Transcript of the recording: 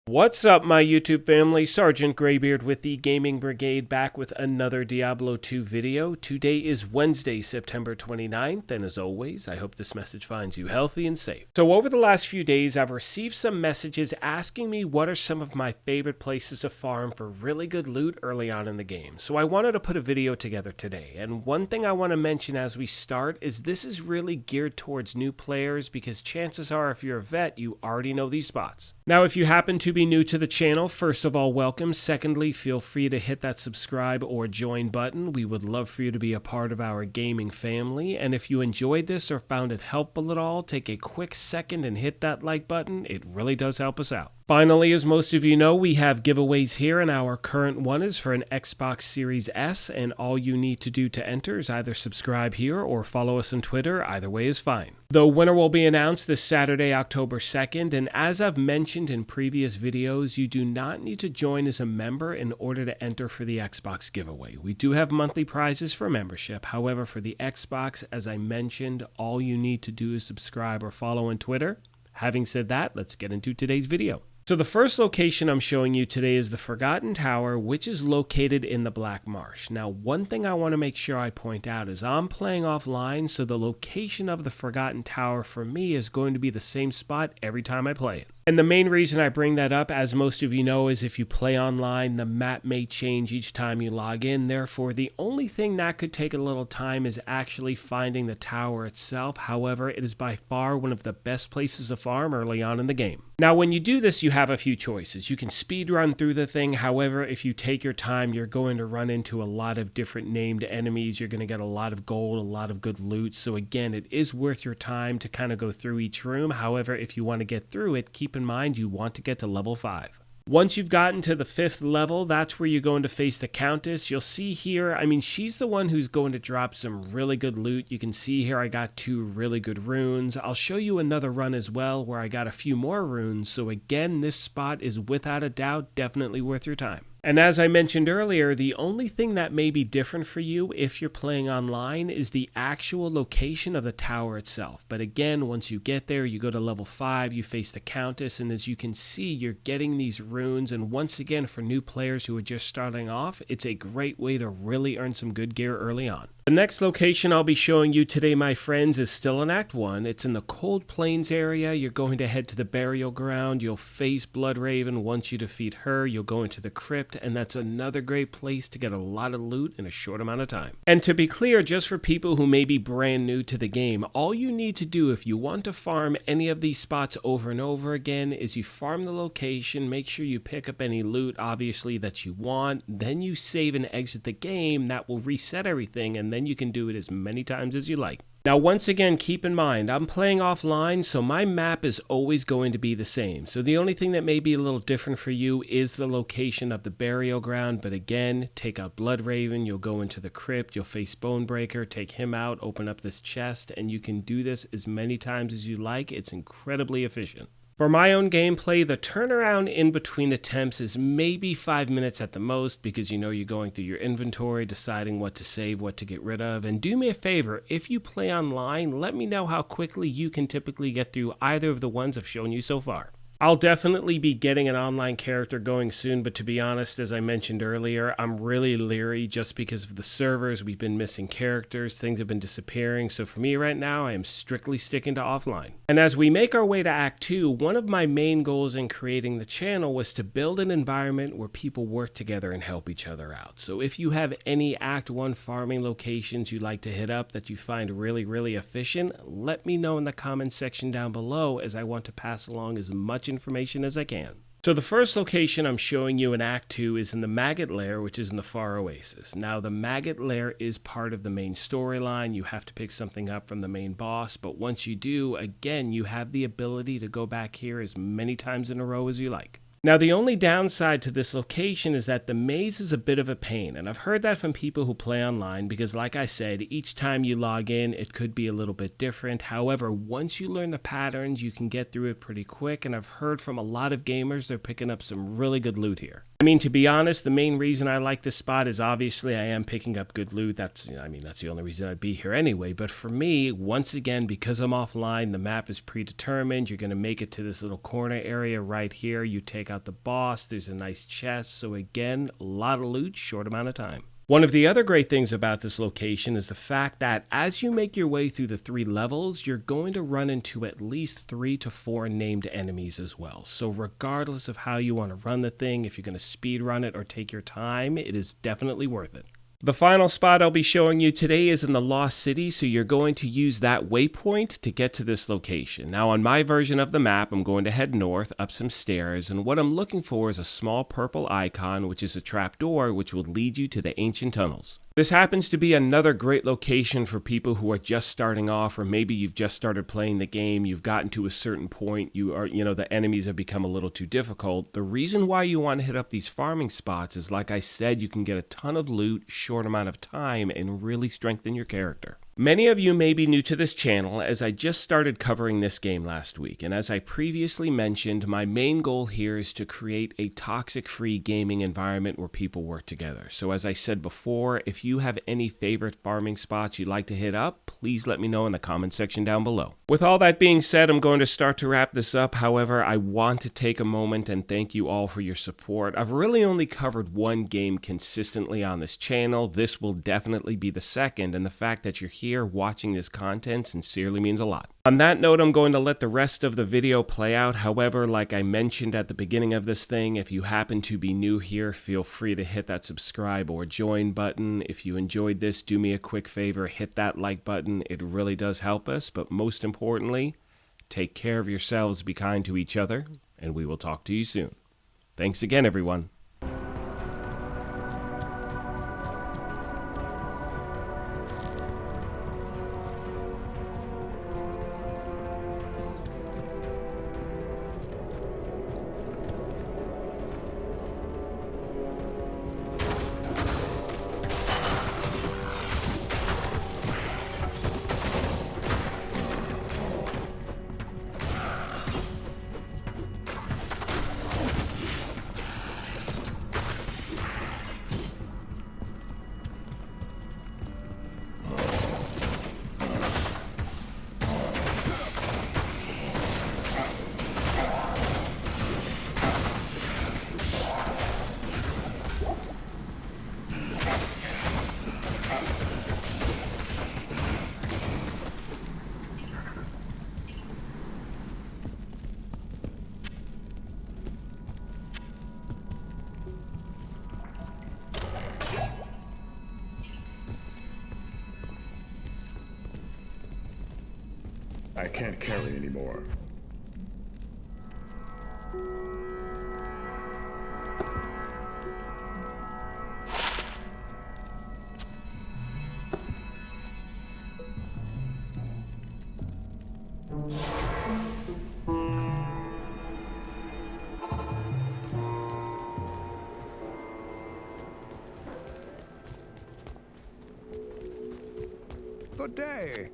What's up, my YouTube family? Sergeant Graybeard with the Gaming Brigade back with another Diablo 2 video. Today is Wednesday, September 29th, and as always, I hope this message finds you healthy and safe. So over the last few days, I've received some messages asking me what are some of my favorite places to farm for really good loot early on in the game. So I wanted to put a video together today, and one thing I want to mention as we start is this is really geared towards new players because chances are if you're a vet, you already know these spots. Now, if you happen to be new to the channel, first of all, welcome. Secondly, feel free to hit that subscribe or join button. We would love for you to be a part of our gaming family. And if you enjoyed this or found it helpful at all, take a quick second and hit that like button. It really does help us out. Finally, as most of you know, we have giveaways here, and our current one is for an Xbox Series S, and all you need to do to enter is either subscribe here or follow us on Twitter. Either way is fine. The winner will be announced this Saturday, October 2nd, and as I've mentioned in previous videos, you do not need to join as a member in order to enter for the Xbox giveaway. We do have monthly prizes for membership. However, for the Xbox, as I mentioned, all you need to do is subscribe or follow on Twitter. Having said that, let's get into today's video. So the first location I'm showing you today is the Forgotten Tower, which is located in the Black Marsh. Now, one thing I want to make sure I point out is I'm playing offline, so the location of the Forgotten Tower for me is going to be the same spot every time I play it. And the main reason I bring that up, as most of you know, is if you play online, the map may change each time you log in. Therefore, the only thing that could take a little time is actually finding the tower itself. However, it is by far one of the best places to farm early on in the game. Now, when you do this, you have a few choices. You can speed run through the thing. However, if you take your time, you're going to run into a lot of different named enemies. You're going to get a lot of gold, a lot of good loot. So again, it is worth your time to kind of go through each room. However, if you want to get through it, keep in mind you want to get to level 5. Once you've gotten to the 5th level, that's where you're going to face the Countess. You'll see here, I mean, she's the one who's going to drop some really good loot. You can see here I got 2 really good runes. I'll show you another run as well where I got a few more runes. So again, this spot is without a doubt definitely worth your time. And as I mentioned earlier, the only thing that may be different for you if you're playing online is the actual location of the tower itself. But again, once you get there, you go to level 5, you face the Countess, and as you can see, you're getting these runes. And once again, for new players who are just starting off, it's a great way to really earn some good gear early on. The next location I'll be showing you today, my friends, is still in Act 1. It's in the Cold Plains area. You're going to head to the burial ground. You'll face Bloodraven. Once you defeat her, you'll go into the crypt, and that's another great place to get a lot of loot in a short amount of time. And to be clear, just for people who may be brand new to the game, all you need to do if you want to farm any of these spots over and over again is you farm the location, make sure you pick up any loot, obviously, that you want, then you save and exit the game. That will reset everything, and then you can do it as many times as you like. Now, once again, keep in mind, I'm playing offline, so my map is always going to be the same. So the only thing that may be a little different for you is the location of the burial ground. But again, take out Bloodraven, you'll go into the crypt, you'll face Bonebreaker, take him out, open up this chest, and you can do this as many times as you like. It's incredibly efficient. For my own gameplay, the turnaround in between attempts is maybe 5 minutes at the most because you know you're going through your inventory, deciding what to save, what to get rid of. And do me a favor, if you play online, let me know how quickly you can typically get through either of the ones I've shown you so far. I'll definitely be getting an online character going soon, but to be honest, as I mentioned earlier, I'm really leery just because of the servers. We've been missing characters, things have been disappearing, so for me right now, I am strictly sticking to offline. And as we make our way to Act 2, one of my main goals in creating the channel was to build an environment where people work together and help each other out. So if you have any Act 1 farming locations you'd like to hit up that you find really efficient, let me know in the comments section down below as I want to pass along as much information as I can. So the first location I'm showing you in Act 2 is in the Maggot Layer, which is in the Far Oasis. Now, the Maggot Layer is part of the main storyline. You have to pick something up from the main boss, but once you do, again, you have the ability to go back here as many times in a row as you like. Now, the only downside to this location is that the maze is a bit of a pain, and I've heard that from people who play online because, like I said, each time you log in, it could be a little bit different. However, once you learn the patterns, you can get through it pretty quick, and I've heard from a lot of gamers they're picking up some really good loot here. I mean, to be honest, the main reason I like this spot is obviously I am picking up good loot. That's the only reason I'd be here anyway. But for me, once again, because I'm offline, the map is predetermined. You're going to make it to this little corner area right here. You take out out the boss. There's a nice chest. So again, a lot of loot, short amount of time. One of the other great things about this location is the fact that as you make your way through the 3 levels, you're going to run into at least 3 to 4 named enemies as well. So regardless of how you want to run the thing, if you're going to speed run it or take your time, it is definitely worth it. The final spot I'll be showing you today is in the Lost City, so you're going to use that waypoint to get to this location. Now on my version of the map, I'm going to head north, up some stairs, and what I'm looking for is a small purple icon, which is a trapdoor, which will lead you to the ancient tunnels. This happens to be another great location for people who are just starting off, or maybe you've just started playing the game, you've gotten to a certain point, the enemies have become a little too difficult. The reason why you want to hit up these farming spots is, like I said, you can get a ton of loot, short amount of time, and really strengthen your character. Many of you may be new to this channel, as I just started covering this game last week, and as I previously mentioned, my main goal here is to create a toxic-free gaming environment where people work together. So as I said before, if you have any favorite farming spots you'd like to hit up, please let me know in the comment section down below. With all that being said, I'm going to start to wrap this up. However, I want to take a moment and thank you all for your support. I've really only covered one game consistently on this channel. This will definitely be the second, and the fact that you're here watching this content sincerely means a lot. On that note, I'm going to let the rest of the video play out. However, like I mentioned at the beginning of this thing, if you happen to be new here, feel free to hit that subscribe or join button. If you enjoyed this, do me a quick favor, hit that like button. It really does help us, but most importantly, take care of yourselves, be kind to each other, and we will talk to you soon. Thanks again, everyone. I can't carry anymore. Good day.